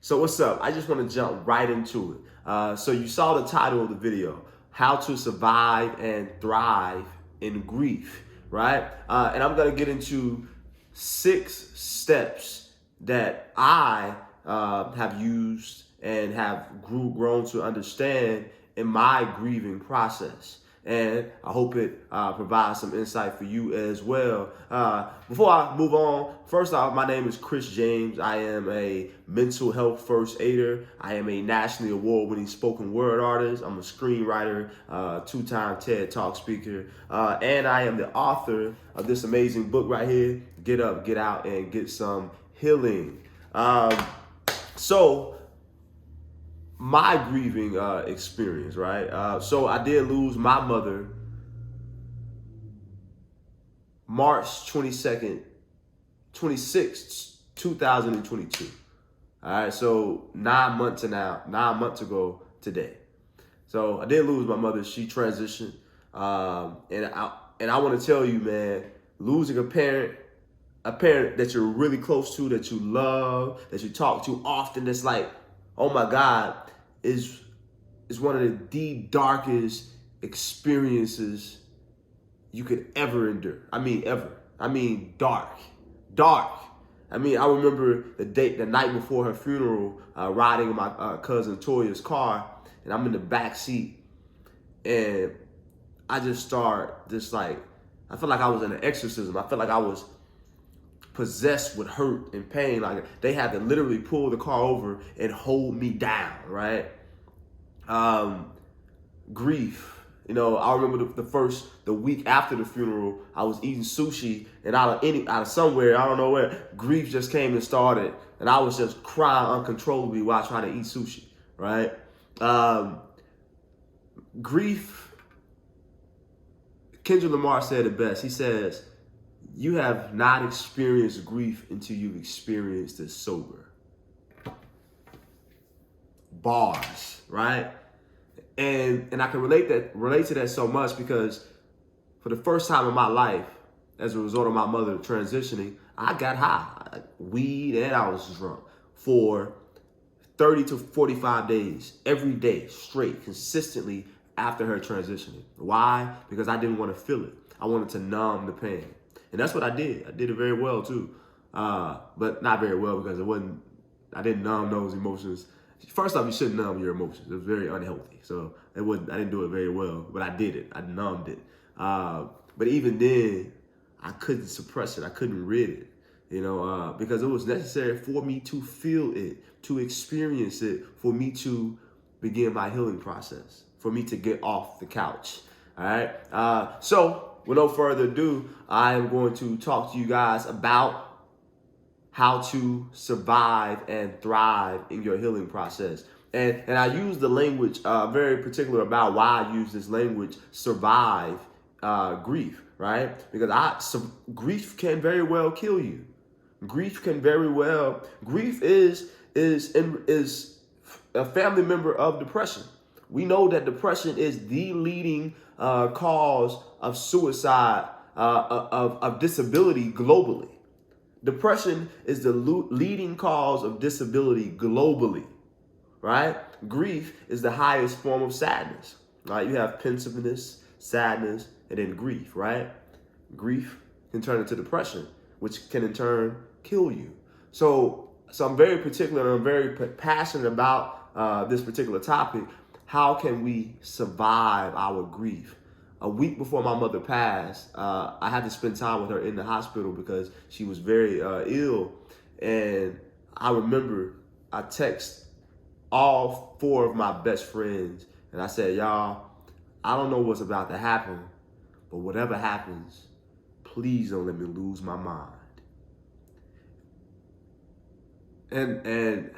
So what's up? I just want to jump right into it. So you saw the title of the video, How to Survive and Thrive in Grief, right? And I'm going to get into 6 steps that I have used and have grown to understand in my grieving process. And I hope it provides some insight for you as well. Before I move on, first off, my name is Chris James. I am a mental health first aider. I am a nationally award-winning spoken word artist. I'm a screenwriter, 2-time TED Talk speaker, and I am the author of this amazing book right here, Get Up, Get Out, and Get Some Healing. So my grieving experience, right? So I did lose my mother March 22nd, 26th, 2022. All right, so 9 months ago today. So I did lose my mother. She transitioned. And I want to tell you, man, losing a parent that you're really close to, that you love, that you talk to often, that's like, oh my God, is one of the darkest experiences you could ever endure. I mean, ever. I mean, dark. I mean, I remember the night before her funeral, riding in my cousin Toya's car, and I'm in the back seat, and I just start I felt like I was in an exorcism. I felt like I was possessed with hurt and pain. Like they had to literally pull the car over and hold me down, right? Grief. You know, I remember the week after the funeral, I was eating sushi, and out of somewhere, I don't know where, grief just came and started, and I was just crying uncontrollably while trying to eat sushi, right? Grief, Kendrick Lamar said it best. He says, you have not experienced grief until you've experienced it sober. Bars, right? And I can relate to that so much because for the first time in my life, as a result of my mother transitioning, I got high, weed, and I was drunk for 30 to 45 days, every day, straight, consistently after her transitioning. Why? Because I didn't want to feel it. I wanted to numb the pain. And that's what I did. I did it very well too. But not very well because I didn't numb those emotions. First off, you shouldn't numb your emotions. It was very unhealthy. So I didn't do it very well, but I did it. I numbed it. But even then, I couldn't suppress it. I couldn't rid it, because it was necessary for me to feel it, to experience it, for me to begin my healing process, for me to get off the couch. All right. So with no further ado, I am going to talk to you guys about how to survive and thrive in your healing process. And I use the language very particular about why I use this language, survive grief, right? Because grief can very well kill you. Grief is a family member of depression. We know that depression is the leading cause of suicide, of disability globally. Depression is the leading cause of disability globally, right? Grief is the highest form of sadness, right? You have pensiveness, sadness, and then grief, right? Grief can turn into depression, which can in turn kill you. So I'm very particular and I'm very passionate about this particular topic. How can we survive our grief? A week before my mother passed, I had to spend time with her in the hospital because she was very ill. And I remember I texted all 4 of my best friends and I said, y'all, I don't know what's about to happen, but whatever happens, please don't let me lose my mind. And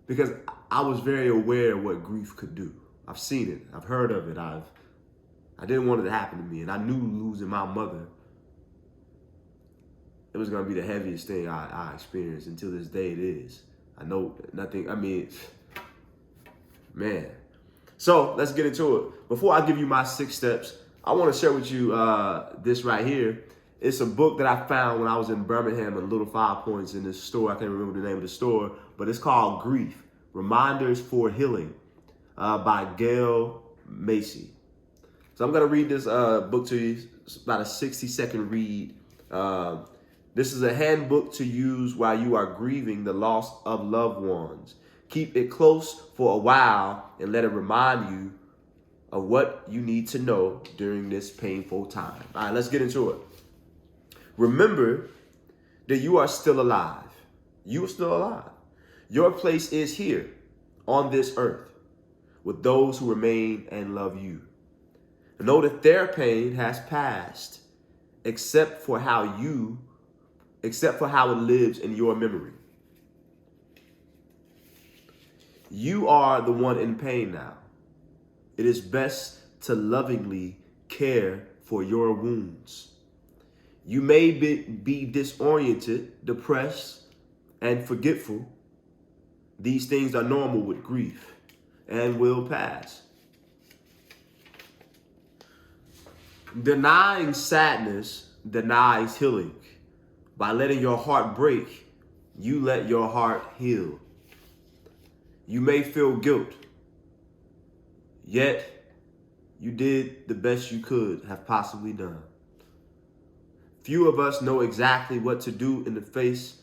because I was very aware of what grief could do. I've seen it. I've heard of it. I didn't want it to happen to me, and I knew losing my mother, it was going to be the heaviest thing I experienced. Until this day it is. I know nothing, man. So let's get into it. Before I give you my 6 steps, I want to share with you this right here. It's a book that I found when I was in Birmingham at Little Five Points in this store. I can't remember the name of the store, but it's called Grief, Reminders for Healing by Gail Macy. So I'm going to read this book to you. It's about a 60-second read. This is a handbook to use while you are grieving the loss of loved ones. Keep it close for a while and let it remind you of what you need to know during this painful time. All right, let's get into it. Remember that you are still alive. You are still alive. Your place is here on this earth with those who remain and love you. Know that their pain has passed, except for how it lives in your memory. You are the one in pain now. It is best to lovingly care for your wounds. You may be disoriented, depressed, and forgetful. These things are normal with grief and will pass. Denying sadness denies healing. By letting your heart break, you let your heart heal. You may feel guilt, yet you did the best you could have possibly done. Few of us know exactly what to do in the face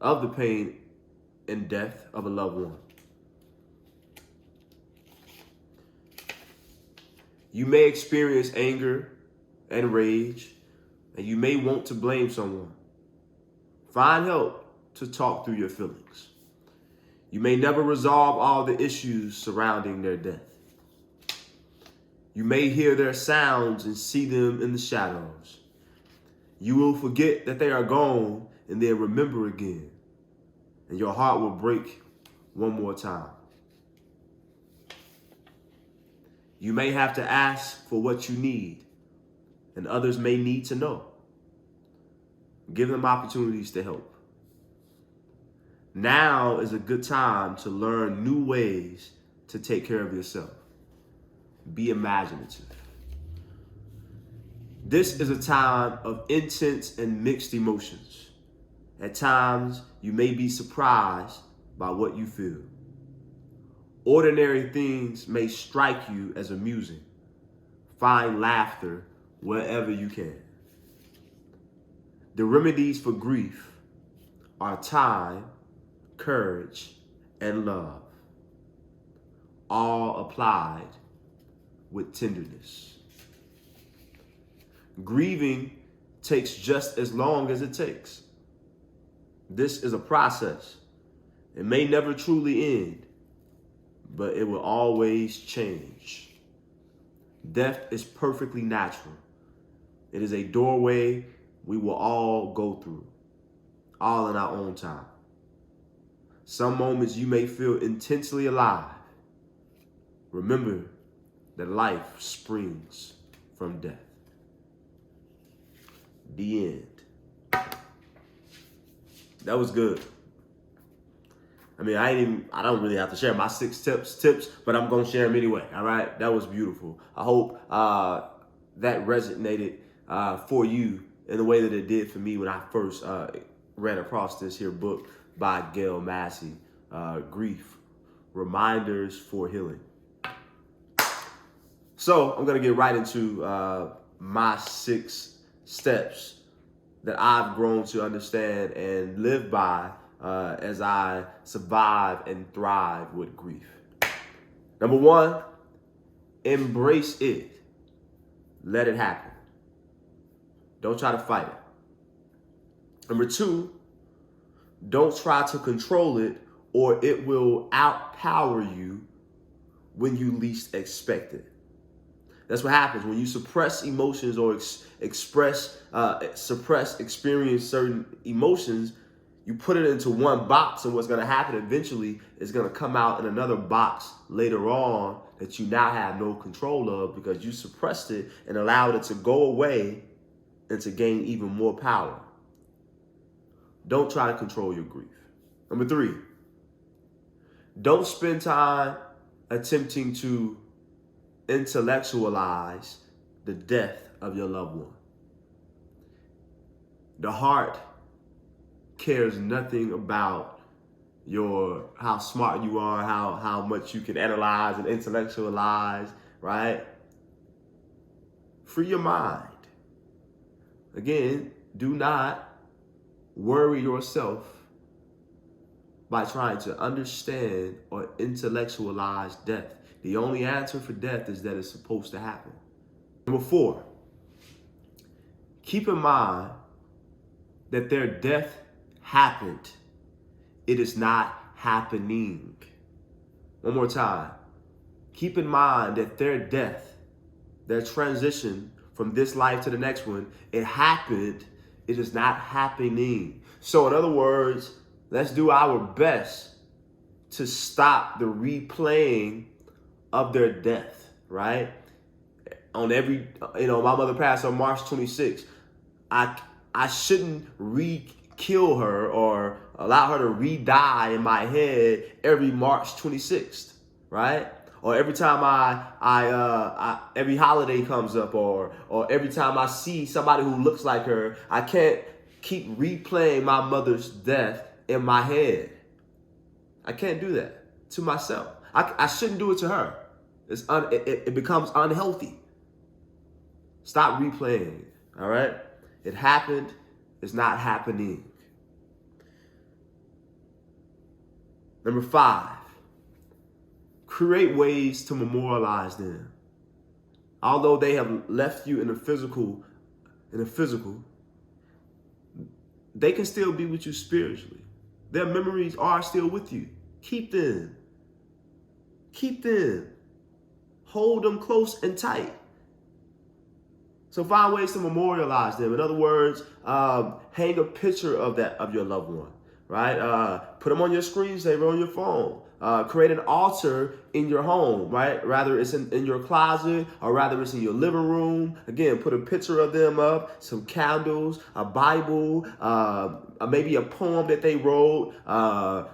of the pain and death of a loved one. You may experience anger and rage, and you may want to blame someone. Find help to talk through your feelings. You may never resolve all the issues surrounding their death. You may hear their sounds and see them in the shadows. You will forget that they are gone and then remember again, and your heart will break one more time. You may have to ask for what you need, and others may need to know. Give them opportunities to help. Now is a good time to learn new ways to take care of yourself. Be imaginative. This is a time of intense and mixed emotions. At times, you may be surprised by what you feel. Ordinary things may strike you as amusing. Find laughter wherever you can. The remedies for grief are time, courage, and love, all applied with tenderness. Grieving takes just as long as it takes. This is a process. It may never truly end, but it will always change. Death is perfectly natural. It is a doorway we will all go through, all in our own time. Some moments you may feel intensely alive. Remember that life springs from death. The end. That was good. I mean, I don't really have to share my 6 tips, but I'm going to share them anyway. All right. That was beautiful. I hope that resonated for you in the way that it did for me when I first ran across this here book by Gail Macy, Grief, Reminders for Healing. So I'm going to get right into my 6 steps that I've grown to understand and live by as I survive and thrive with grief. Number 1, embrace it. Let it happen. Don't try to fight it. Number 2, don't try to control it or it will outpower you when you least expect it. That's what happens when you suppress emotions or experience certain emotions. You put it into one box, and what's going to happen eventually is going to come out in another box later on that you now have no control of because you suppressed it and allowed it to go away and to gain even more power. Don't try to control your grief. Number 3, don't spend time attempting to intellectualize the death of your loved one. The heart cares nothing about how smart you are, how much you can analyze and intellectualize, right? Free your mind. Again, do not worry yourself by trying to understand or intellectualize death. The only answer for death is that it's supposed to happen. Number 4, keep in mind that their death happened. It is not happening. One more time. Keep in mind that their death, their transition from this life to the next one, it happened. It is not happening. So in other words, let's do our best to stop the replaying of their death, right? On every, my mother passed on March 26th. I shouldn't re-kill her or allow her to re-die in my head every March 26th, right? Or every time every holiday comes up, or every time I see somebody who looks like her, I can't keep replaying my mother's death in my head. I can't do that to myself. I shouldn't do it to her. It becomes unhealthy. Stop replaying it, all right? It happened. It's not happening. Number 5, create ways to memorialize them. Although they have left you in the physical, they can still be with you spiritually. Their memories are still with you. Keep them. Keep them. Hold them close and tight. So find ways to memorialize them. In other words, hang a picture of your loved one, right? Put them on your screensaver on your phone. Create an altar in your home, right? Rather it's in your closet, or rather it's in your living room. Again, put a picture of them up, some candles, a Bible, maybe a poem that they wrote.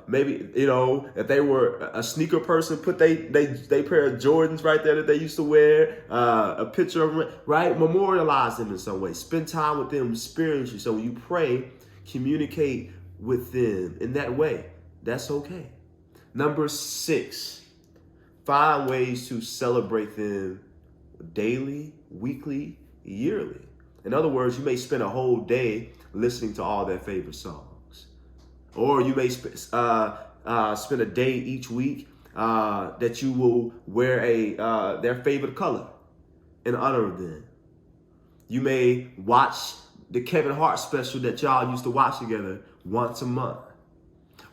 Maybe, if they were a sneaker person, put they pair of Jordans right there that they used to wear. A picture of them, right? Memorialize them in some way. Spend time with them spiritually. So when you pray, communicate with them in that way. That's okay. Number 6, find ways to celebrate them daily, weekly, yearly. In other words, you may spend a whole day listening to all their favorite songs. Or you may spend a day each week that you will wear their favorite color in honor of them. You may watch the Kevin Hart special that y'all used to watch together once a month.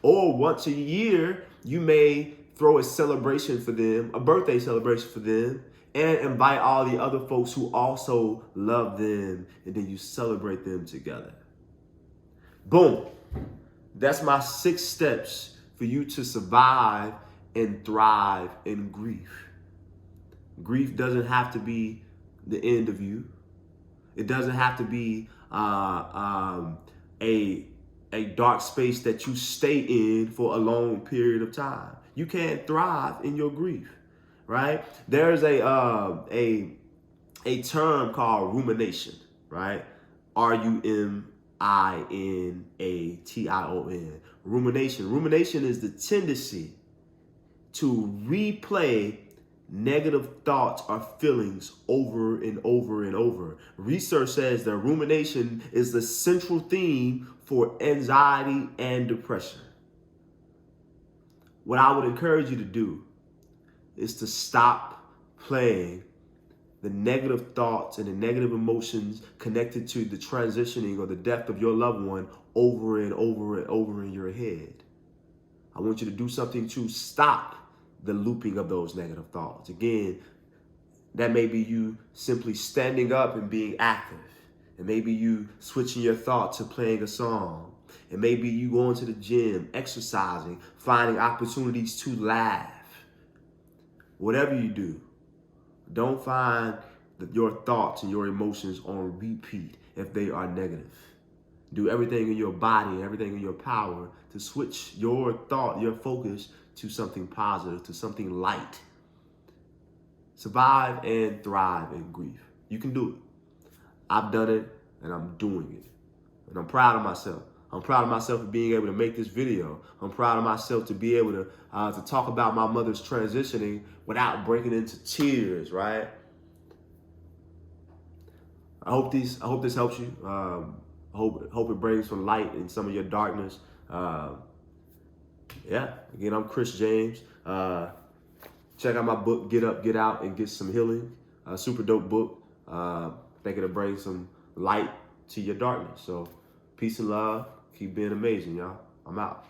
Or once a year, you may throw a celebration for them, a birthday celebration for them, and invite all the other folks who also love them, and then you celebrate them together. Boom. That's my 6 steps for you to survive and thrive in grief. Grief doesn't have to be the end of you. It doesn't have to be a dark space that you stay in for a long period of time. You can't thrive in your grief, right? There's a term called rumination, right? RUMINATION. Rumination. Rumination is the tendency to replay negative thoughts or feelings over and over and over. Research says that rumination is the central theme for anxiety and depression. What I would encourage you to do is to stop playing the negative thoughts and the negative emotions connected to the transitioning or the death of your loved one over and over and over in your head. I want you to do something to stop the looping of those negative thoughts. Again, that may be you simply standing up and being active. It may be you switching your thought to playing a song. It may be you going to the gym, exercising, finding opportunities to laugh. Whatever you do, don't find your thoughts and your emotions on repeat if they are negative. Do everything in your body, everything in your power to switch your thought, your focus to something positive, to something light. Survive and thrive in grief. You can do it. I've done it and I'm doing it. And I'm proud of myself. I'm proud of myself for being able to make this video. I'm proud of myself to be able to talk about my mother's transitioning without breaking into tears, right? I hope this helps you. Hope it brings some light in some of your darkness. Yeah, again, I'm Chris James. Check out my book, Get Up, Get Out, and Get Some Healing. Super dope book. I think it'll bring some light to your darkness. So peace and love. Keep being amazing, y'all. I'm out.